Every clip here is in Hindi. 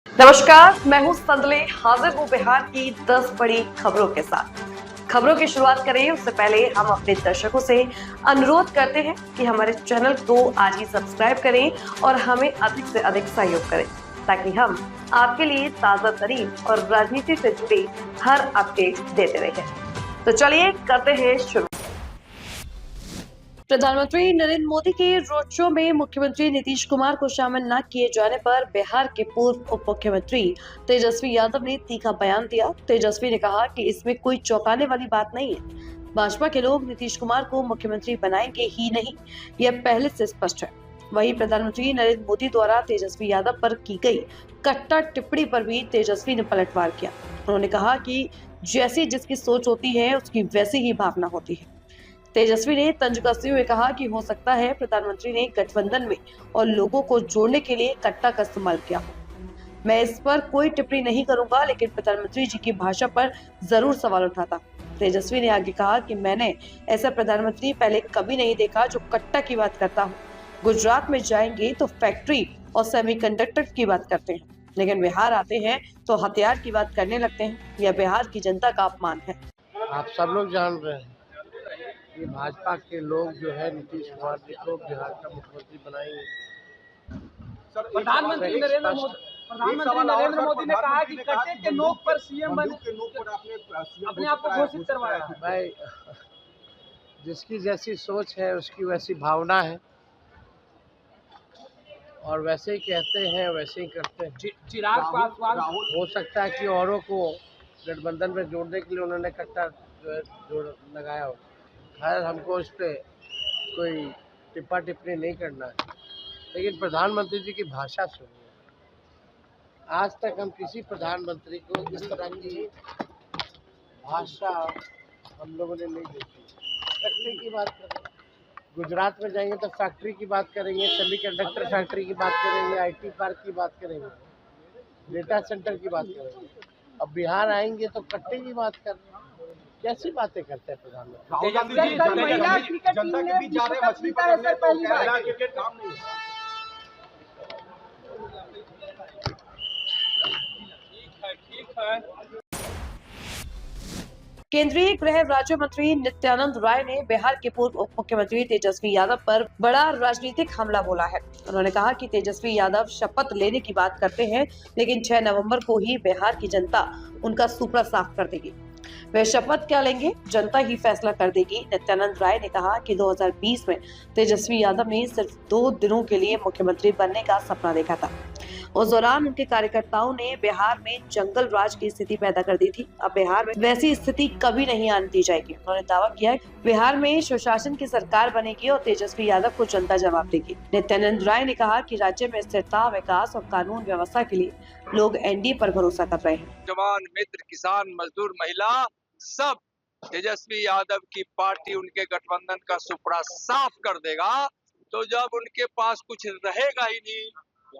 नमस्कार, मैं हूं संदले, हाजिर हूं बिहार की 10 बड़ी खबरों के साथ। खबरों की शुरुआत करें उससे पहले हम अपने दर्शकों से अनुरोध करते हैं कि हमारे चैनल को आज ही सब्सक्राइब करें और हमें अधिक से अधिक सहयोग करें ताकि हम आपके लिए ताजा तरीन और राजनीति से जुड़े हर अपडेट देते रहें। तो चलिए करते हैं शुरू। प्रधानमंत्री नरेंद्र मोदी के रोड शो में मुख्यमंत्री नीतीश कुमार को शामिल न किए जाने पर बिहार के पूर्व उप मुख्यमंत्री तेजस्वी यादव ने तीखा बयान दिया। तेजस्वी ने कहा कि इसमें कोई चौंकाने वाली बात नहीं है। भाजपा के लोग नीतीश कुमार को मुख्यमंत्री बनाएंगे ही नहीं, यह पहले से स्पष्ट है। वहीं प्रधानमंत्री नरेंद्र मोदी द्वारा तेजस्वी यादव पर की गई कट्टर टिप्पणी पर भी तेजस्वी ने पलटवार किया। उन्होंने कहा कि जैसी जिसकी सोच होती है उसकी वैसी ही भावना होती है। तेजस्वी ने तंज कसते हुए कहा कि हो सकता है प्रधानमंत्री ने गठबंधन में और लोगों को जोड़ने के लिए कट्टा का इस्तेमाल किया हो। मैं इस पर कोई टिप्पणी नहीं करूंगा, लेकिन प्रधानमंत्री जी की भाषा पर जरूर सवाल उठाता। तेजस्वी ने आगे कहा कि मैंने ऐसा प्रधानमंत्री पहले कभी नहीं देखा जो कट्टा की बात करता हो। गुजरात में जाएंगे तो फैक्ट्री और सेमीकंडक्टर की बात करते हैं, लेकिन बिहार आते हैं तो हथियार की बात करने लगते हैं। यह बिहार की जनता का अपमान है। आप सब लोग जान रहे हैं कि भाजपा के लोग जो है नीतीश कुमार जी को बिहार का मुख्यमंत्री बनाएंगे। प्रधानमंत्री नरेंद्र मोदी ने कहा कि कट्टे के नोक पर सीएम अपने आप को घोषित करवाया। भाई, जिसकी जैसी सोच है उसकी वैसी भावना है और वैसे ही कहते हैं वैसे ही करते हैं। चिराग पासवान हो सकता है कि औरों को गठबंधन में जोड़ने के लिए उन्होंने कट्टा जो है जोड़ लगाया हो। खैर, हमको इस पर कोई टिप्पणी नहीं करना है, लेकिन प्रधानमंत्री जी की भाषा सुनिए। आज तक हम किसी प्रधानमंत्री को इस तरह की भाषा हम लोगों ने नहीं देखी। फैक्ट्री की बात करें, गुजरात में जाएंगे तो फैक्ट्री की बात करेंगे, सेमीकंडक्टर फैक्ट्री की बात करेंगे, आईटी पार्क की बात करेंगे, डेटा सेंटर की बात करेंगे। अब बिहार आएंगे तो कट्टे की बात कर रहे हैं। कैसी बातें करते हैं प्रधानमंत्री? महिला क्रिकेट टीम ने विश्व कप जीता है सर, पहली बार। क्रिकेट काम नहीं है। केंद्रीय गृह राज्य मंत्री नित्यानंद राय ने बिहार के पूर्व उप मुख्यमंत्री तेजस्वी यादव पर बड़ा राजनीतिक हमला बोला है। उन्होंने कहा कि तेजस्वी यादव शपथ लेने की बात करते हैं, लेकिन 6 नवंबर को ही बिहार की जनता उनका सुपड़ा साफ कर देगी। वे शपथ क्या लेंगे, जनता ही फैसला कर देगी। नित्यानंद राय ने कहा कि 2020 में तेजस्वी यादव ने सिर्फ 2 दिनों के लिए मुख्यमंत्री बनने का सपना देखा था। उस दौरान उनके कार्यकर्ताओं ने बिहार में जंगल राज की स्थिति पैदा कर दी थी। अब बिहार में वैसी स्थिति कभी नहीं आने दी जाएगी। उन्होंने दावा किया कि बिहार में सुशासन की सरकार बनेगी और तेजस्वी यादव को जनता जवाब देगी। नित्यानंद राय ने कहा कि राज्य में स्थिरता, विकास और कानून व्यवस्था के लिए लोग एनडीए पर भरोसा कर रहे हैं। जवान, मित्र, किसान, मजदूर, महिला सब तेजस्वी यादव की पार्टी उनके गठबंधन का सुपड़ा साफ कर देगा। तो जब उनके पास कुछ रहेगा ही नहीं,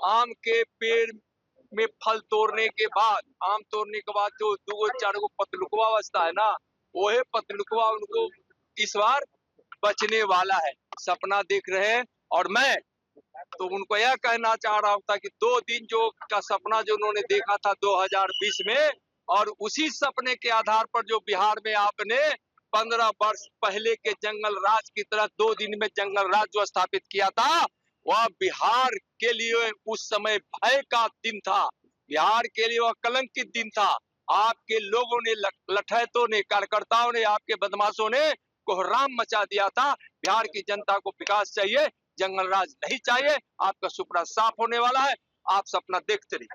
आम के पेड़ में फल तोड़ने के बाद, आम तोड़ने के बाद जो 2-4 पतलुकवा बचता है ना, वही पतलुकवा उनको इस बार बचने वाला है। सपना देख रहे हैं और मैं तो उनको यह कहना चाह रहा था कि 2 दिन जो का सपना जो उन्होंने देखा था 2020 में, और उसी सपने के आधार पर जो बिहार में आपने 15 वर्ष पहले के जंगल राज की तरह 2 दिन में जंगल राज जो स्थापित किया था, वह बिहार के लिए उस समय भय का दिन था। बिहार के लिए वह कलंकित दिन था। आपके लोगों ने, लठैतों ने, कार्यकर्ताओं ने, आपके बदमाशों ने कोहराम मचा दिया था। बिहार की जनता को विकास चाहिए, जंगल राज नहीं चाहिए। आपका सुपना साफ होने वाला है, आप सपना देखते रहिए।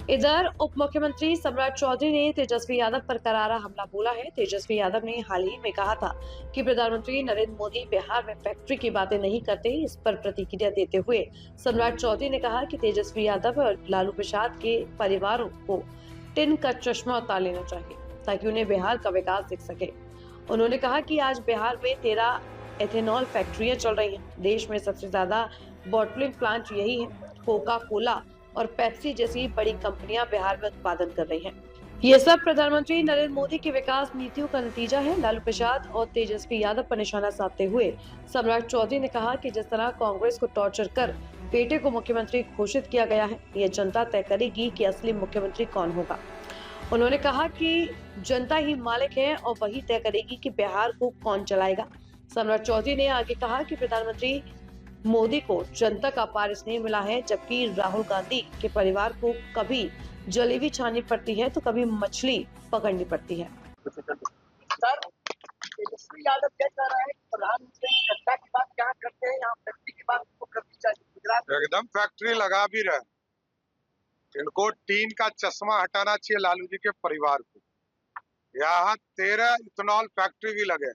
इधर उप मुख्यमंत्री सम्राट चौधरी ने तेजस्वी यादव पर करारा हमला बोला है। तेजस्वी यादव ने हाल ही में कहा था कि प्रधानमंत्री नरेंद्र मोदी बिहार में फैक्ट्री की बातें नहीं करते। इस पर प्रतिक्रिया देते हुए सम्राट चौधरी ने कहा कि तेजस्वी यादव और लालू प्रसाद के परिवारों को टिन का चश्मा उतार लेना चाहिए ताकि उन्हें बिहार का विकास दिख सके। उन्होंने कहा कि आज बिहार में 13 एथेनॉल फैक्ट्रियां चल रही हैं। देश में सबसे ज्यादा बॉटलिंग प्लांट यही है। कोका कोला और पेप्सी जैसी बड़ी कंपनियां बिहार में उत्पादन कर रही हैं। ये सब प्रधानमंत्री नरेंद्र मोदी की विकास नीतियों का नतीजा है। लालू प्रसाद और तेजस्वी यादव पर निशाना साधते हुए सम्राट चौधरी ने कहा कि जिस तरह कांग्रेस को टॉर्चर कर बेटे को मुख्यमंत्री घोषित किया गया है, ये जनता तय करेगी कि असली मुख्यमंत्री कौन होगा। उन्होंने कहा कि जनता ही मालिक है और वही तय करेगी कि बिहार को कौन चलाएगा। सम्राट चौधरी ने आगे कहा कि प्रधानमंत्री मोदी को जनता का पार स्नेह मिला है, जबकि राहुल गांधी के परिवार को कभी जलेबी छाननी पड़ती है तो कभी मछली पकड़नी पड़ती है। सर, तेजस्वी यादव क्या कह रहा है? प्रधानमंत्री सत्ता की बात क्या करते हैं, यहाँ फैक्ट्री की बात को करनी चाहिए। गुजरात एकदम फैक्ट्री लगा भी रहे। इनको टीन का चश्मा हटाना चाहिए लालू जी के परिवार को। यहाँ 13 इथेनॉल फैक्ट्री भी लगे।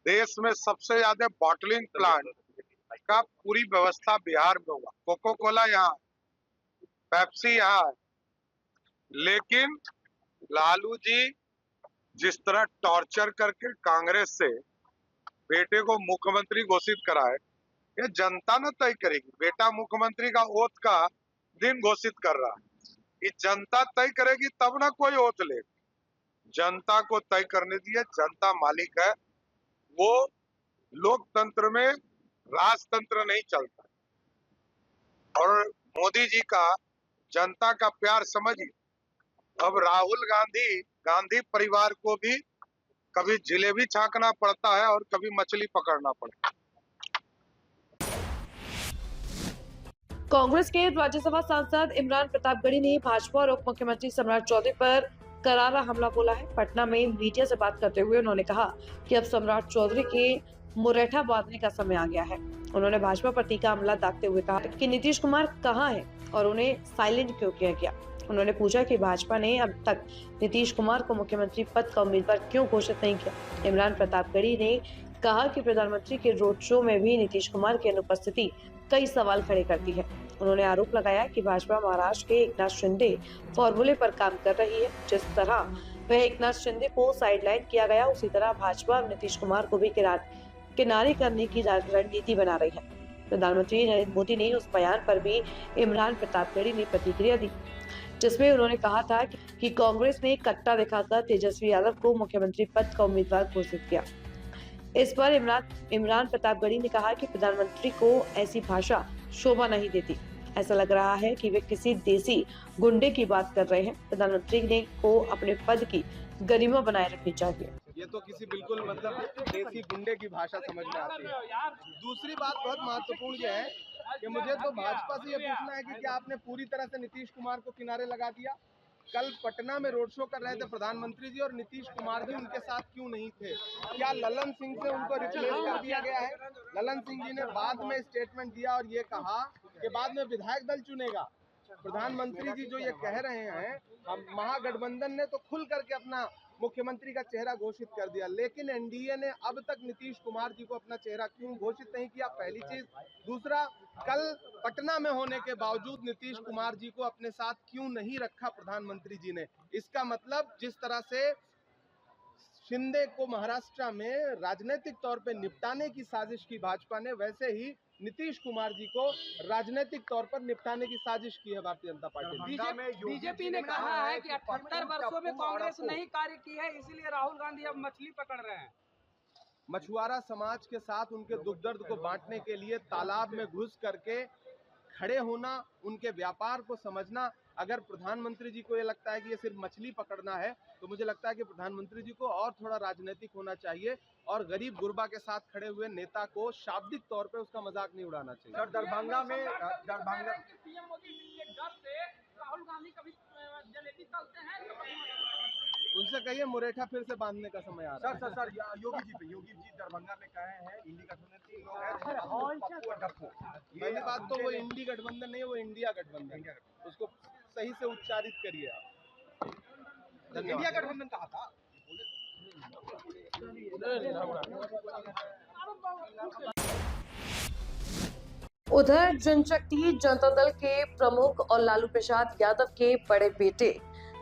देश में सबसे ज्यादा बॉटलिंग प्लांट का पूरी व्यवस्था बिहार में हुआ। कोको कोला यहाँ, पेप्सी यहाँ है। लेकिन लालू जी जिस तरह टॉर्चर करके कांग्रेस से बेटे को मुख्यमंत्री घोषित कराए, ये जनता न तय करेगी। बेटा मुख्यमंत्री का ओथ का दिन घोषित कर रहा है, ये जनता तय करेगी तब ना कोई ओथ ले। जनता को तय करने दिए, जनता मालिक है। वो लोकतंत्र में राजतंत्र नहीं चलता। और मोदी जी का जनता का प्यार समझिए। अब राहुल गांधी परिवार को भी कभी जलेबी छाकना पड़ता है और कभी मछली पकड़ना पड़ता है। कांग्रेस के राज्यसभा सांसद इमरान प्रतापगढ़ी ने भाजपा और उप मुख्यमंत्री सम्राट चौधरी पर करारा हमला बोला है। पटना में मीडिया से बात करते हुए उन्होंने कहा कि अब सम्राट चौधरी के मुरैठा बांधने का समय आ गया है। उन्होंने भाजपा पर तीखा हमला दागते हुए कहा कि नीतीश कुमार कहां है और उन्हें साइलेंट क्यों किया गया। उन्होंने पूछा कि भाजपा ने अब तक नीतीश कुमार को मुख्यमंत्री पद का उम्मीदवार क्यों घोषित नहीं किया। इमरान प्रतापगढ़ी ने कहा कि प्रधानमंत्री के रोड शो में भी नीतीश कुमार की अनुपस्थिति कई सवाल खड़े करती है। उन्होंने आरोप लगाया कि भाजपा महाराष्ट्र के एकनाथ शिंदे फॉर्मूले पर काम कर रही है। जिस तरह वह एकनाथ शिंदे को साइडलाइन किया गया, उसी तरह भाजपा नीतीश कुमार को भी किनारे करने की रणनीति बना रही है। प्रधानमंत्री नरेंद्र मोदी ने उस बयान पर भी इमरान प्रतापगढ़ी ने प्रतिक्रिया दी, जिसमें उन्होंने कहा था कि कांग्रेस ने कट्टा दिखाकर तेजस्वी यादव को मुख्यमंत्री पद का उम्मीदवार घोषित किया। इस पर इमरान प्रतापगढ़ी ने कहा कि प्रधानमंत्री को ऐसी भाषा शोभा नहीं देती। ऐसा लग रहा है कि वे किसी देसी गुंडे की बात कर रहे हैं। प्रधानमंत्री को अपने पद की गरिमा बनाए रखनी चाहिए। ये तो किसी बिल्कुल मतलब देसी गुंडे की भाषा समझ में आती है। दूसरी बात बहुत महत्वपूर्ण ये है कि मुझे तो भाजपा से ये पूछना है कि क्या आपने पूरी तरह से नीतीश कुमार को किनारे लगा दिया? कल पटना में रोड शो कर रहे थे प्रधानमंत्री जी और नीतीश कुमार जी उनके साथ क्यों नहीं थे? क्या ललन सिंह से उनको रिप्लेस कर दिया गया है? ललन सिंह जी ने बाद में स्टेटमेंट दिया और ये कहा कि बाद में विधायक दल चुनेगा। प्रधानमंत्री जी जो ये कह रहे हैं, हम महागठबंधन ने तो खुल करके अपना मुख्यमंत्री का चेहरा घोषित कर दिया, लेकिन एनडीए ने अब तक नीतीश कुमार जी को अपना चेहरा क्यों घोषित नहीं किया? पहली चीज। दूसरा, कल पटना में होने के बावजूद नीतीश कुमार जी को अपने साथ क्यों नहीं रखा प्रधानमंत्री जी ने? इसका मतलब जिस तरह से शिंदे को महाराष्ट्र में राजनीतिक तौर पे निपटाने की साजिश की भाजपा ने, वैसे ही नीतीश कुमार जी को राजनीतिक तौर पर निपटाने की साजिश की है भारतीय जनता पार्टी। बीजेपी ने कहा है कि 78 वर्षों में कांग्रेस नहीं कार्य की है, इसीलिए राहुल गांधी अब मछली पकड़ रहे हैं। मछुआरा समाज के साथ उनके दुख दर्द को बांटने के लिए तालाब में घुस करके खड़े होना, उनके व्यापार को समझना। अगर प्रधानमंत्री जी को ये लगता है कि ये सिर्फ मछली पकड़ना है, तो मुझे लगता है कि प्रधानमंत्री जी को और थोड़ा राजनीतिक होना चाहिए और गरीब गुरबा के साथ खड़े हुए नेता को शाब्दिक तौर पे उसका मजाक नहीं उड़ाना चाहिए। सर, दरभंगा में पीएम मोदी के डर से राहुल गांधी कभी जलेबी तलते हैं, उनसे कहिए मुरैठा फिर से बांधने का समय आ रहा है। सर योगी जी दरभंगा में कहे हैं इंडी गठबंधन 3 लोग हैं। पहली बात तो वो इंडी गठबंधन नहीं है, वो इंडिया गठबंधन है। उसको सही से उच्चारित करिए आप। इंडिया गठबंधन कहा था। उधर जनशक्ति जनता दल के प्रमुख और लालू प्रसाद यादव के बड़े बेटे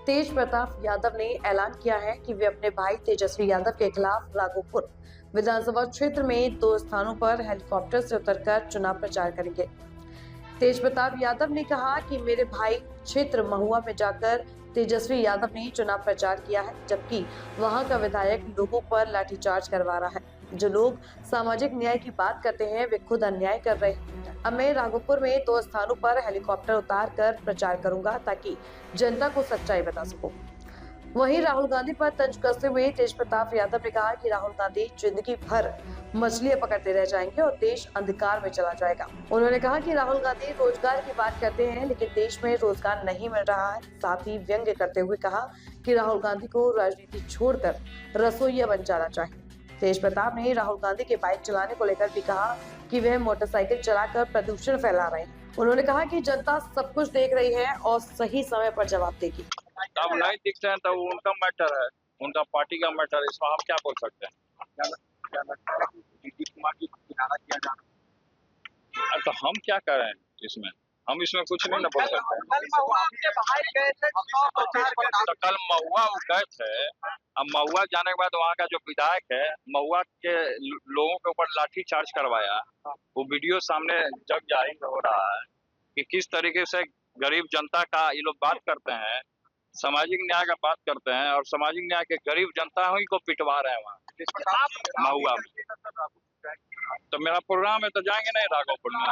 तेज प्रताप यादव ने ऐलान किया है कि वे अपने भाई तेजस्वी यादव के खिलाफ राघोपुर विधानसभा क्षेत्र में 2 स्थानों पर हेलीकॉप्टर से उतरकर चुनाव प्रचार करेंगे। तेज प्रताप यादव ने कहा कि मेरे भाई क्षेत्र महुआ में जाकर तेजस्वी यादव ने चुनाव प्रचार किया है, जबकि वहां का विधायक लोगों पर लाठीचार्ज करवा रहा है। जो लोग सामाजिक न्याय की बात करते हैं वे खुद अन्याय कर रहे हैं। अब मैं राघोपुर में 2 स्थानों पर हेलीकॉप्टर उतार कर प्रचार करूंगा ताकि जनता को सच्चाई बता सकूं। वहीं राहुल गांधी पर तंज कसते हुए तेज प्रताप यादव ने कहा कि राहुल गांधी जिंदगी भर मछलियां पकड़ते रह जाएंगे और देश अंधकार में चला जाएगा। उन्होंने कहा कि राहुल गांधी रोजगार की बात करते हैं लेकिन देश में रोजगार नहीं मिल रहा है। साथ ही व्यंग्य करते हुए कहा कि राहुल गांधी को राजनीति छोड़कर रसोइया बन जाना चाहिए। तेज प्रताप ने राहुल गांधी के बाइक चलाने को लेकर भी कहा कि वह मोटरसाइकिल चलाकर प्रदूषण फैला रहे हैं। उन्होंने कहा कि जनता सब कुछ देख रही है और सही समय पर जवाब देगी। अब नहीं दिखते हैं तो वो उनका मैटर है, उनका पार्टी का मैटर है, इसमें हम क्या बोल सकते हैं। नीतीश कुमार की किनारा किया जा रहा है तो हम क्या करें इसमें, हम इसमें कुछ नहीं ना बोल सकते। तो कल महुआ वो गए थे, अब महुआ जाने के बाद वहाँ का जो विधायक है महुआ के लोगों के ऊपर लाठी चार्ज करवाया। वो वीडियो सामने जग जाहिर हो रहा है कि किस तरीके से गरीब जनता का ये लोग बात करते हैं, सामाजिक न्याय का बात करते हैं और सामाजिक न्याय के गरीब जनता ही को पिटवा रहे हैं वहाँ महुआ में। तो मेरा प्रोग्राम है तो जाएंगे नहीं राघोपुर में,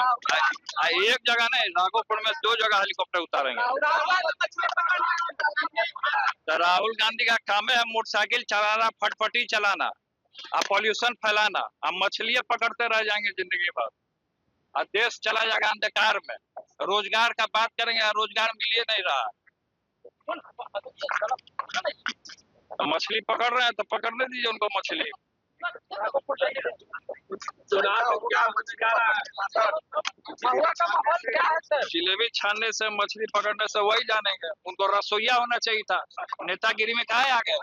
एक जगह नहीं, राघोपुर में 2 जगह हेलीकॉप्टर उतारेंगे। तो राहुल गांधी का काम है मोटरसाइकिल चलाना, फटफटी चलाना, अब पॉल्यूशन फैलाना, अब मछलियां पकड़ते रह जाएंगे जिंदगी भर और देश चला जाएगा अंधकार में। रोजगार का बात करेंगे, रोजगार मिल नहीं रहा। तो मछली पकड़ रहे हैं तो पकड़ने दीजिए उनको मछली। जिलेबी छानने से, मछली पकड़ने से वही जानेंगे, उनको रसोइया होना चाहिए था, नेतागिरी में काहे आ गए।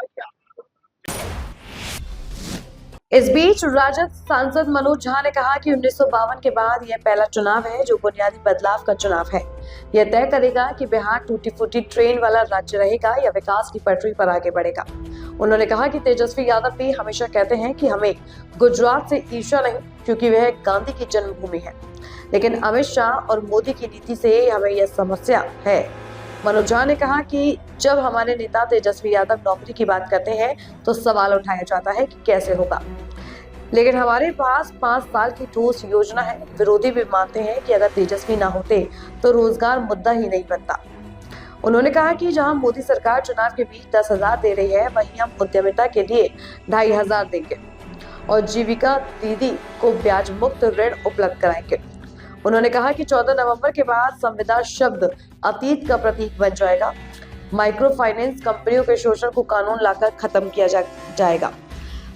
इस बीच राजद सांसद मनोज झा ने कहा कि 1952 के बाद यह पहला चुनाव है जो बुनियादी बदलाव का चुनाव है। यह तय करेगा कि बिहार टूटी फूटी ट्रेन वाला राज्य रहेगा या विकास की पटरी पर आगे बढ़ेगा। उन्होंने कहा कि तेजस्वी यादव भी हमेशा कहते हैं कि हमें गुजरात से ईर्ष्या नहीं, क्योंकि वह गांधी की जन्मभूमि है, लेकिन अमित शाह और मोदी की नीति से हमें यह समस्या है। मनोज झा ने कहा कि जब हमारे नेता तेजस्वी यादव नौकरी की बात करते हैं तो सवाल उठाया जाता है कि कैसे होगा, लेकिन हमारे पास 5 साल की ठोस योजना है। विरोधी भी मानते हैं कि अगर तेजस्वी ना होते तो रोजगार मुद्दा ही नहीं बनता। उन्होंने कहा कि जहां मोदी सरकार चुनाव के बीच 10,000 दे रही है, वहीं हम उद्यमिता के लिए 2,500 देंगे और जीविका दीदी को ब्याज मुक्त ऋण उपलब्ध कराएंगे। उन्होंने कहा कि 14 नवंबर के बाद संविदा शब्द अतीत का प्रतीक बन जाएगा। माइक्रो फाइनेंस कंपनियों के शोषण को कानून लाकर खत्म किया जाएगा।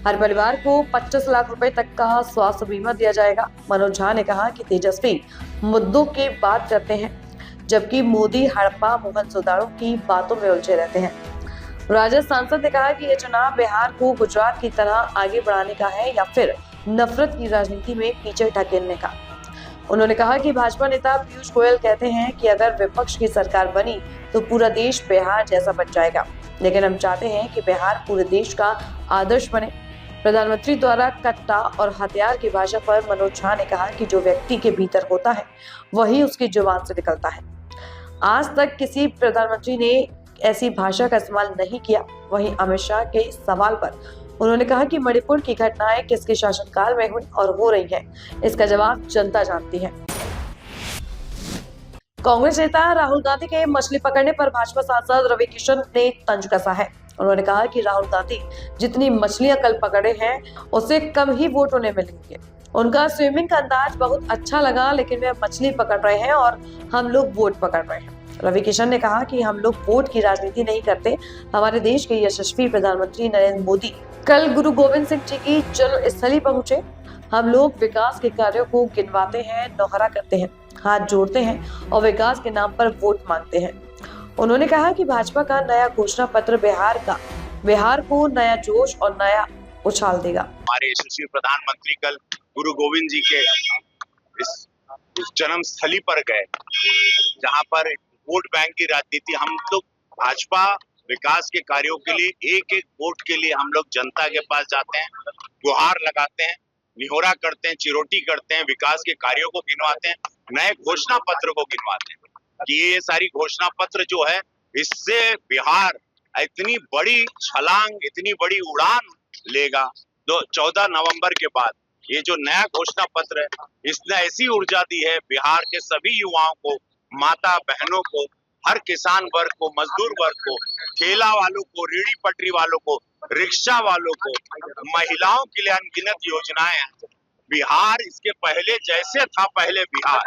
हर परिवार को 25 लाख रुपए तक का स्वास्थ्य बीमा दिया जाएगा। मनोज झा ने कहा कि तेजस्वी मुद्दों की बात करते हैं, जबकि मोदी हड़प्पा मोहन जोदड़ो की बातों में उलझे रहते हैं। राजद सांसद ने कहा कि यह चुनाव बिहार को गुजरात की तरह आगे बढ़ाने का है या फिर नफरत की राजनीति में पीछे ढकेलने का। उन्होंने कहा कि भाजपा नेता पीयूष गोयल कहते हैं कि अगर विपक्ष की सरकार बनी तो पूरा देश बिहार जैसा बन जाएगा, लेकिन हम चाहते हैं कि बिहार पूरे देश का आदर्श बने। प्रधानमंत्री द्वारा कट्टा और हथियार की भाषा पर मनोज झा ने कहा कि जो व्यक्ति के भीतर होता है वही उसकी जुबान से निकलता है। आज तक किसी प्रधानमंत्री ने ऐसी भाषा का इस्तेमाल नहीं किया। वहीं अमित शाह के सवाल पर उन्होंने कहा कि मणिपुर की घटनाएं किसके शासनकाल में हुई और हो रही हैं, इसका जवाब जनता जानती है। कांग्रेस नेता राहुल गांधी के मछली पकड़ने पर भाजपा सांसद रवि किशन ने तंज कसा है। उन्होंने कहा कि राहुल गांधी जितनी मछलियां कल पकड़े हैं उससे कम ही वोट उन्हें मिलेंगे। उनका स्विमिंग का अंदाज बहुत अच्छा लगा, लेकिन वे मछली पकड़ रहे हैं और हम लोग वोट पकड़ रहे हैं। रवि किशन ने कहा कि हम लोग वोट की राजनीति नहीं करते। हमारे देश के यशस्वी प्रधानमंत्री नरेंद्र मोदी कल गुरु गोविंद सिंह जी की जन्मस्थली पहुंचे। हम लोग विकास के कार्यों को गिनवाते हैं, दोहरा करते हैं, हाथ जोड़ते हैं और विकास के नाम पर वोट मांगते हैं। उन्होंने कहा कि भाजपा का नया घोषणा पत्र बिहार को नया जोश और नया उछाल देगा। हमारे यशस्वी प्रधानमंत्री कल गुरु गोविंद जी के इस जन्म स्थली पर गए, जहां पर वोट बैंक की राजनीति, हम लोग भाजपा विकास के कार्यों के लिए एक एक वोट के लिए हम लोग जनता के पास जाते हैं, गुहार लगाते हैं, निहोरा करते हैं, चिरोटी करते हैं, विकास के कार्यों को गिनवाते हैं, नए घोषणा पत्र को गिनवाते हैं कि ये सारी घोषणा पत्र जो है इससे बिहार इतनी बड़ी छलांग, इतनी बड़ी उड़ान लेगा। 14 नवंबर के बाद ये जो नया घोषणा पत्र है, इसने ऐसी ऊर्जा दी है बिहार के सभी युवाओं को, माता बहनों को, हर किसान वर्ग को, मजदूर वर्ग को, ठेला वालों को, रेहड़ी पटरी वालों को, रिक्शा वालों को, महिलाओं के लिए अनगिनत योजनाएं। बिहार इसके पहले जैसे था, पहले बिहार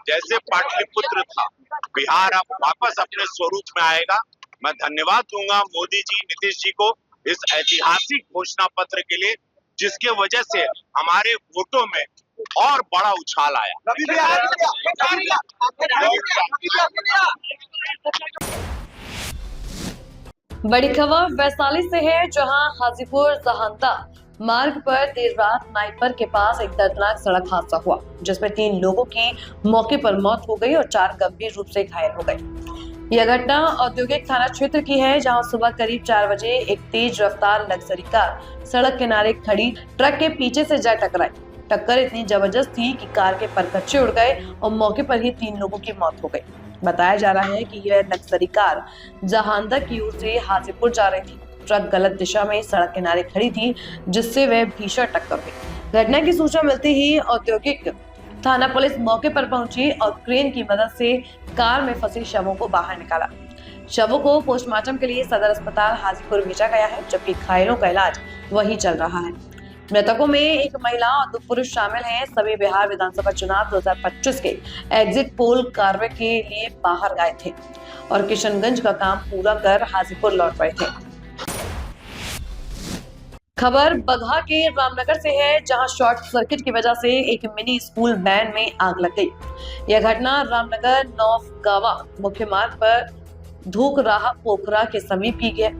जैसे पाटलिपुत्र था, बिहार अब वापस अपने स्वरूप में आएगा। मैं धन्यवाद दूंगा मोदी जी, नीतीश जी को इस ऐतिहासिक घोषणा पत्र के लिए, जिसके वजह से हमारे वोटों में और बड़ा उछाल आया। बड़ी खबर वैशाली से है, जहां हाजीपुर जहांदा मार्ग पर देर रात नाइपर के पास एक दर्दनाक सड़क हादसा हुआ, जिसमें 3 लोगों की मौके पर मौत हो गई और 4 गंभीर रूप से घायल हो गए। यह घटना औद्योगिक थाना क्षेत्र की है, जहां सुबह करीब 4 बजे एक तेज रफ्तार लग्जरी कार सड़क किनारे खड़ी ट्रक के पीछे से जा टकराई। टक्कर इतनी जबरदस्त थी कि कार के परखच्चे उड़ गए और मौके पर ही 3 लोगों की मौत हो गई। बताया जा रहा है कि यह लग्जरी कार जहांदा की ओर से हाजीपुर जा रही थी। ट्रक गलत दिशा में सड़क किनारे खड़ी थी, जिससे वह भीषण टक्कर हुई। घटना की सूचना मिलते ही औद्योगिक थाना पुलिस मौके पर पहुंची और क्रेन की मदद से कार में फंसे शवों को बाहर निकाला। शवों को पोस्टमार्टम के लिए सदर अस्पताल हाजीपुर भेजा गया है, जबकि घायलों का इलाज वहीं चल रहा है। मृतकों में एक महिला और 2 पुरुष शामिल हैं। सभी बिहार विधानसभा चुनाव 2025 के एग्जिट पोल कार्य के लिए बाहर गए थे और किशनगंज का काम पूरा कर हाजीपुर लौट रहे थे। खबर बगहा के रामनगर से है, जहां शॉर्ट सर्किट की वजह से एक मिनी स्कूल वैन में आग लग गई। यह घटना रामनगर नौफगावा मुख्य मार्ग पर धूकराहा पोखरा के समीप की है।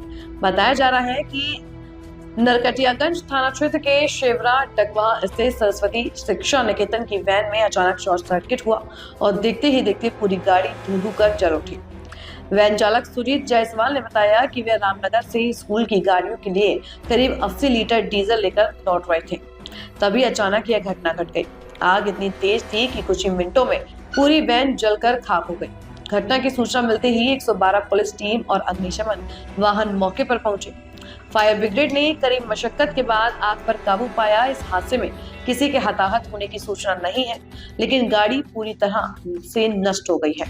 बताया जा रहा है कि नरकटियागंज थाना क्षेत्र के शेवरा डकवा स्थित सरस्वती शिक्षा निकेतन की वैन में अचानक शॉर्ट सर्किट हुआ और देखते ही देखते पूरी गाड़ी धुआं कर जल उठी। वैन चालक सुजीत जायसवाल ने बताया कि वे रामनगर से स्कूल की गाड़ियों के लिए करीब 80 लीटर डीजल लेकर लौट रहे थे, तभी अचानक यह घटना घट गई। आग इतनी तेज थी कि कुछ ही मिनटों में पूरी वैन जलकर खाक हो गई। घटना की सूचना मिलते ही 112 पुलिस टीम और अग्निशमन वाहन मौके पर पहुंचे। फायर ब्रिगेड ने करीब मशक्कत के बाद आग पर काबू पाया। इस हादसे में किसी के हताहत होने की सूचना नहीं है, लेकिन गाड़ी पूरी तरह से नष्ट हो गई है।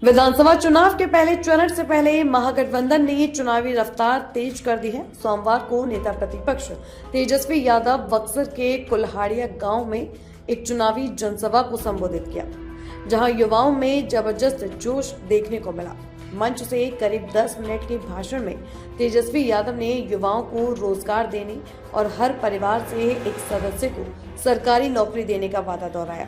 विधानसभा चुनाव के पहले चरण से पहले महागठबंधन ने चुनावी रफ्तार तेज कर दी है। सोमवार को नेता प्रतिपक्ष तेजस्वी यादव बक्सर के कुल्हाड़िया गांव में एक चुनावी जनसभा को संबोधित किया, जहां युवाओं में जबरदस्त जोश देखने को मिला। मंच से करीब 10 मिनट के भाषण में तेजस्वी यादव ने युवाओं को रोजगार देने और हर परिवार से एक सदस्य को सरकारी नौकरी देने का वादा दोहराया।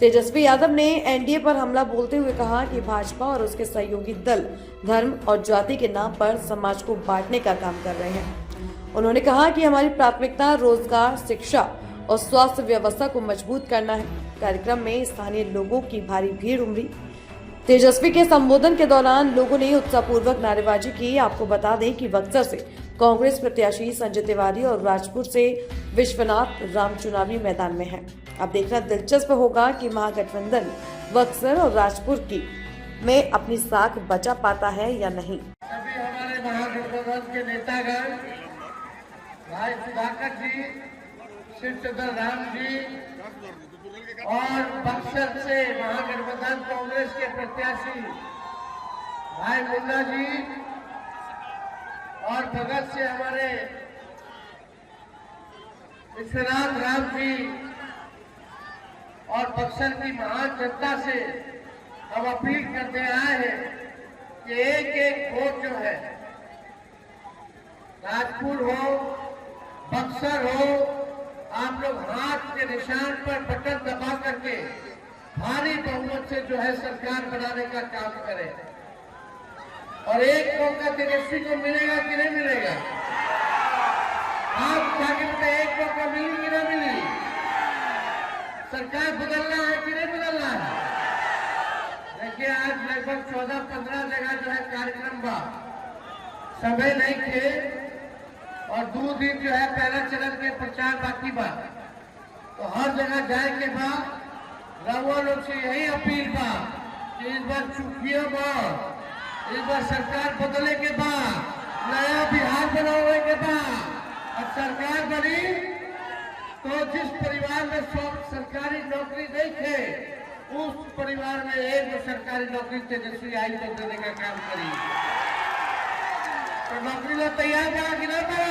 तेजस्वी यादव ने एनडीए पर हमला बोलते हुए कहा कि भाजपा और उसके सहयोगी दल धर्म और जाति के नाम पर समाज को बांटने का काम कर रहे हैं। उन्होंने कहा कि हमारी प्राथमिकता रोजगार, शिक्षा और स्वास्थ्य व्यवस्था को मजबूत करना है। कार्यक्रम में स्थानीय लोगों की भारी भीड़ उमड़ी। तेजस्वी के संबोधन के दौरान लोगों ने उत्साहपूर्वक नारेबाजी की। आपको बता दें कि बक्सर से कांग्रेस प्रत्याशी संजय तिवारी और राजपुर से विश्वनाथ राम चुनावी मैदान में हैं। अब देखना दिलचस्प होगा कि महागठबंधन बक्सर और राजपुर की में अपनी साख बचा पाता है या नहीं। अभी हमारे महागठबंधन के नेतागण भाई सुधाकर जी, शिवचंद्र राम जी और बक्सर से महागठबंधन कांग्रेस के प्रत्याशी भाई मुन्ना जी और भगत से हमारे विश्वनाथ राम जी और बक्सर की महान जनता से हम अपील करते आए हैं कि एक एक वोट जो है, राजपुर हो, बक्सर हो, आप लोग हाथ के निशान पर बटन दबा करके भारी बहुमत से जो है सरकार बनाने का काम करें। और एक मौका तेजस्वी को मिलेगा कि नहीं मिलेगा? आप जाके बताइए, एक मौका मिली कि ना मिली? सरकार बदलना है कि नहीं बदलना है? देखिए, आज लगभग 14-15 जगह जो है कार्यक्रम बा, समय नहीं थे और 2 दिन जो है पहला चरण के प्रचार बाकी बा, तो हर जगह जाए के बाद रउआ लोग से यही अपील बा कि इस बार चुकियो बा, इस बार सरकार बदले के बाद नया बिहार बनावे के बाद और सरकार बनी तो जिस परिवार में सब सरकारी नौकरी नहीं थे, उस परिवार में एक सरकारी नौकरी तेजस्वी आई तो देने का काम करी। तो नौकरी ला तैयार बना कि ना बना?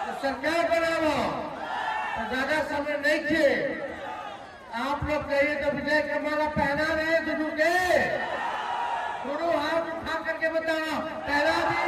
तो सरकार बनाओ, तो ज्यादा समय नहीं थे। आप लोग कहिए तो विजय का माला पहना रहे दोनों के, दोनों हाथ उठा करके बताओ, पहला भी।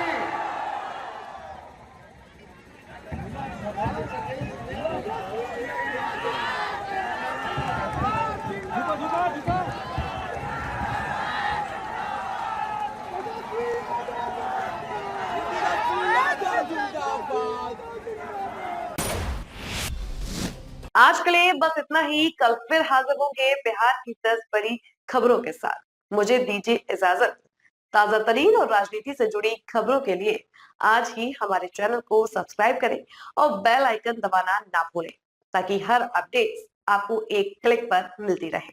आज के लिए बस इतना ही। कल फिर हाजिर होंगे बिहार की 10 बड़ी खबरों के साथ। मुझे दीजिए इजाजत। ताजा तरीन और राजनीति से जुड़ी खबरों के लिए आज ही हमारे चैनल को सब्सक्राइब करें और बेल आइकन दबाना ना भूलें, ताकि हर अपडेट आपको एक क्लिक पर मिलती रहे।